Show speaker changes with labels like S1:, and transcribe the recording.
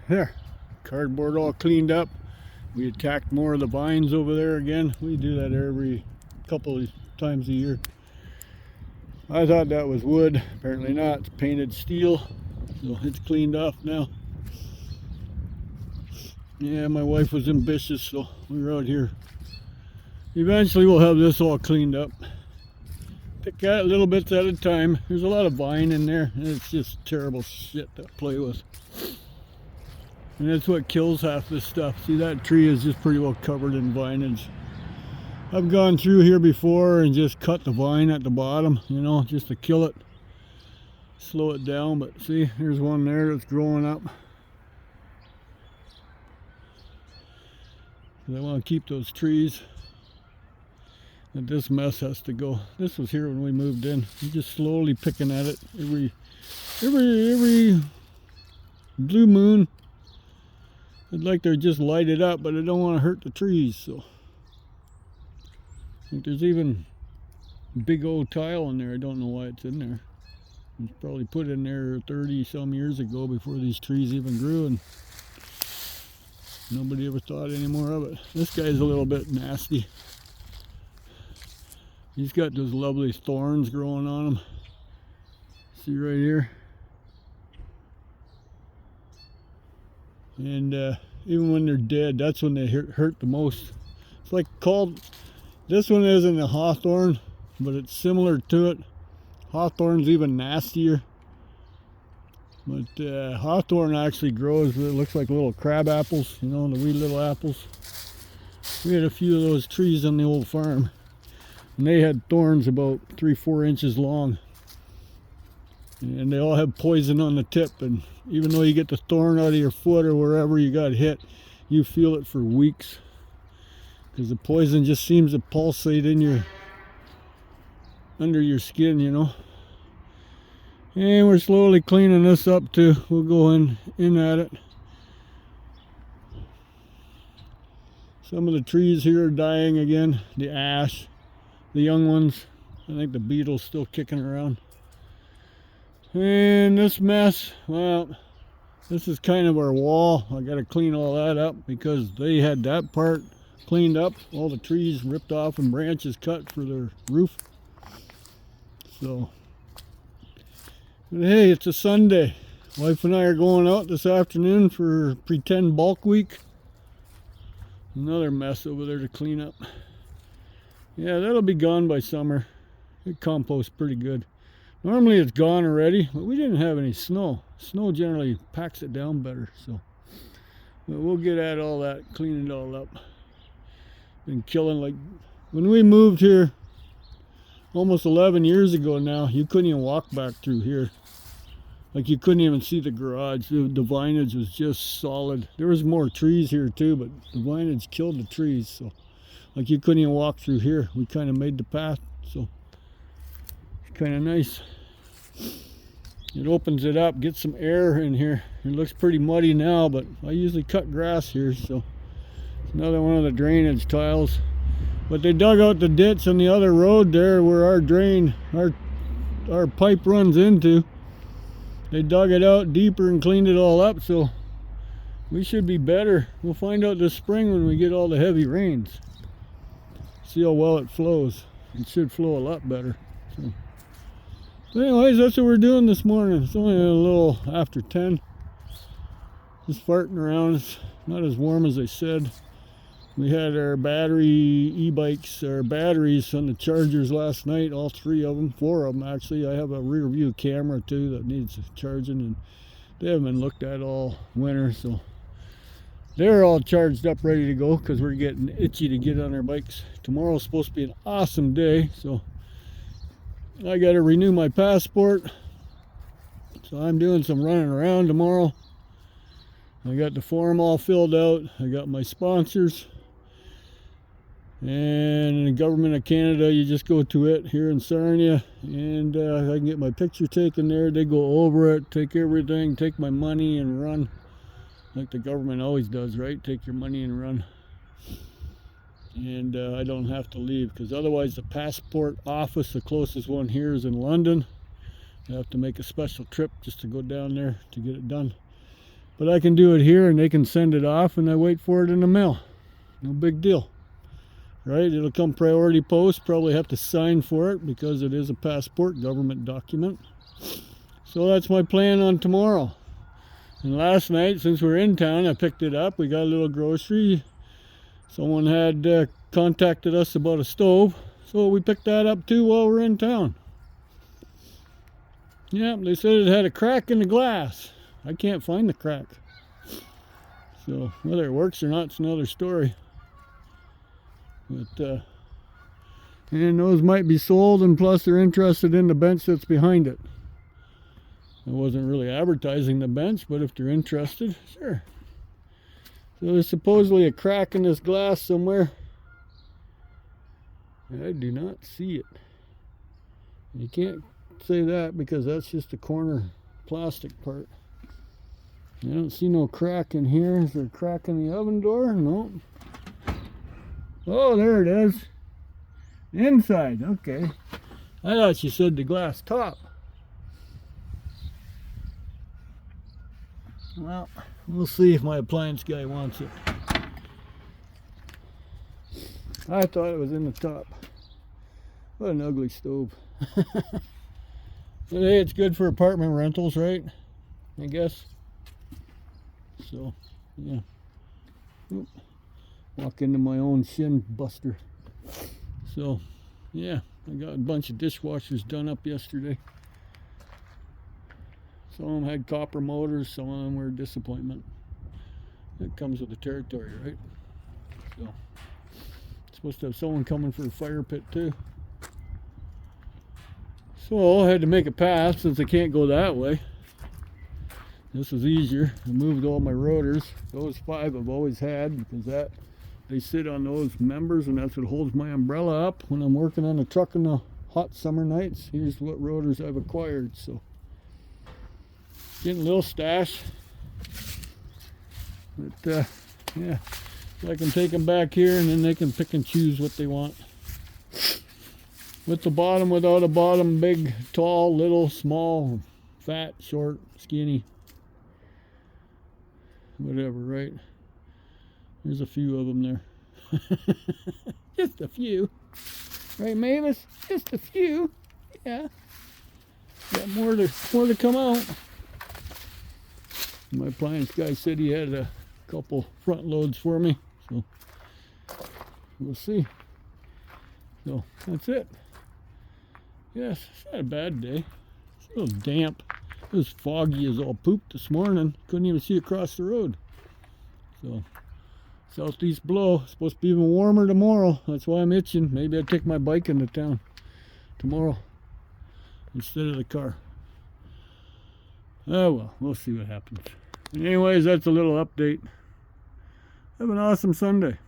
S1: There, cardboard all cleaned up. We attacked more of the vines over there again. We do that every couple of times a year. I thought that was wood. Apparently not. It's painted steel. So it's cleaned off now. Yeah, my wife was ambitious, so we were out here. Eventually we'll have this all cleaned up. Pick at it little bits at a time. There's a lot of vine in there, and it's just terrible shit to play with. And that's what kills half this stuff. See, that tree is just pretty well covered in vinage. I've gone through here before and just cut the vine at the bottom, you know, just to kill it. Slow it down, but see, there's one there that's growing up. I want to keep those trees. And this mess has to go. This was here when we moved in. I'm just slowly picking at it every blue moon. I'd like to just light it up, but I don't want to hurt the trees. So I think there's even a big old tile in there. I don't know why it's in there. It was probably put in there 30 some years ago before these trees even grew, and nobody ever thought any more of it. This guy's a little bit nasty. He's got those lovely thorns growing on him. See right here? And even when they're dead, that's when they hurt the most. It's like called, this one isn't a hawthorn, but it's similar to it. Hawthorn's even nastier. But hawthorn actually grows, it looks like little crab apples, you know, the wee little apples. We had a few of those trees on the old farm. And they had thorns about 3-4 inches long. And they all have poison on the tip. And even though you get the thorn out of your foot or wherever you got hit, you feel it for weeks. Because the poison just seems to pulsate in under your skin, you know. And we're slowly cleaning this up too. We'll go in at it. Some of the trees here are dying again. The ash. The young ones, I think the beetle's still kicking around. And this mess, well, this is kind of our wall. I got to clean all that up because they had that part cleaned up, all the trees ripped off and branches cut for their roof. So, but hey, it's a Sunday. Wife and I are going out this afternoon for pretend bulk week. Another mess over there to clean up. Yeah, that'll be gone by summer. It composts pretty good. Normally it's gone already, but we didn't have any snow. Snow generally packs it down better, so. But we'll get at all that, clean it all up. Been killing, like, when we moved here almost 11 years ago now, you couldn't even walk back through here. Like, you couldn't even see the garage. The vinage was just solid. There was more trees here too, but the vinage killed the trees, so. Like, you couldn't even walk through here. We kind of made the path, so it's kind of nice. It opens it up, gets some air in here. It looks pretty muddy now, but I usually cut grass here, so it's another one of the drainage tiles. But they dug out the ditch on the other road there where our drain, our pipe runs into. They dug it out deeper and cleaned it all up, so we should be better. We'll find out this spring when we get all the heavy rains. See how well it flows. It should flow a lot better. So anyways, that's what we're doing this morning. It's only a little after 10. Just farting around. It's not as warm as I said. We had our battery e-bikes, our batteries on the chargers last night, all 3 of them, 4 of them actually. I have a rear view camera too that needs charging, and they haven't been looked at all winter, so they're all charged up, ready to go, because we're getting itchy to get on our bikes. Tomorrow's supposed to be an awesome day, so I got to renew my passport. So I'm doing some running around tomorrow. I got the form all filled out. I got my sponsors. And in the government of Canada, you just go to it here in Sarnia, and I can get my picture taken there. They go over it, take everything, take my money and run. Like the government always does, right? Take your money and run. And I don't have to leave, because otherwise the passport office, the closest one here, is in London. I have to make a special trip just to go down there to get it done. But I can do it here and they can send it off and I wait for it in the mail. No big deal. Right? It'll come priority post. Probably have to sign for it because it is a passport government document. So that's my plan on tomorrow. And last night, since we're in town, I picked it up. We got a little grocery. Someone had contacted us about a stove. So we picked that up too while we're in town. Yeah, they said it had a crack in the glass. I can't find the crack. So whether it works or not, it's another story. But and those might be sold, and plus they're interested in the bench that's behind it. I wasn't really advertising the bench, but if they're interested, sure. So there's supposedly a crack in this glass somewhere. I do not see it. You can't say that because that's just the corner plastic part. I don't see no crack in here. Is there a crack in the oven door? No. Oh, there it is. Inside, okay. I thought you said the glass top. Well, we'll see if my appliance guy wants it. I thought it was in the top. What an ugly stove. But hey, it's good for apartment rentals, right? I guess. So, yeah. Oop. Walk into my own shin buster. So, yeah, I got a bunch of dishwashers done up yesterday. Some of them had copper motors, some of them were a disappointment. It comes with the territory, right? So, supposed to have someone coming for a fire pit too. So I had to make a path since I can't go that way. This was easier. I moved all my rotors. Those 5 I've always had because that they sit on those members and that's what holds my umbrella up when I'm working on the truck in the hot summer nights. Here's what rotors I've acquired. So getting a little stash. But yeah, so I can take them back here and then they can pick and choose what they want. With the bottom, without a bottom, big, tall, little, small, fat, short, skinny, whatever, right? There's a few of them there. Just a few. Right, Mavis? Just a few. Yeah. Got more to come out. My appliance guy said he had a couple front loads for me, so we'll see. So that's it. Yes, it's not a bad day. It's a little damp. It was foggy as all poop this morning. Couldn't even see across the road. So southeast blow. It's supposed to be even warmer tomorrow. That's why I'm itching. Maybe I'll take my bike into town tomorrow instead of the car. Oh well, we'll see what happens. Anyways, that's a little update. Have an awesome Sunday.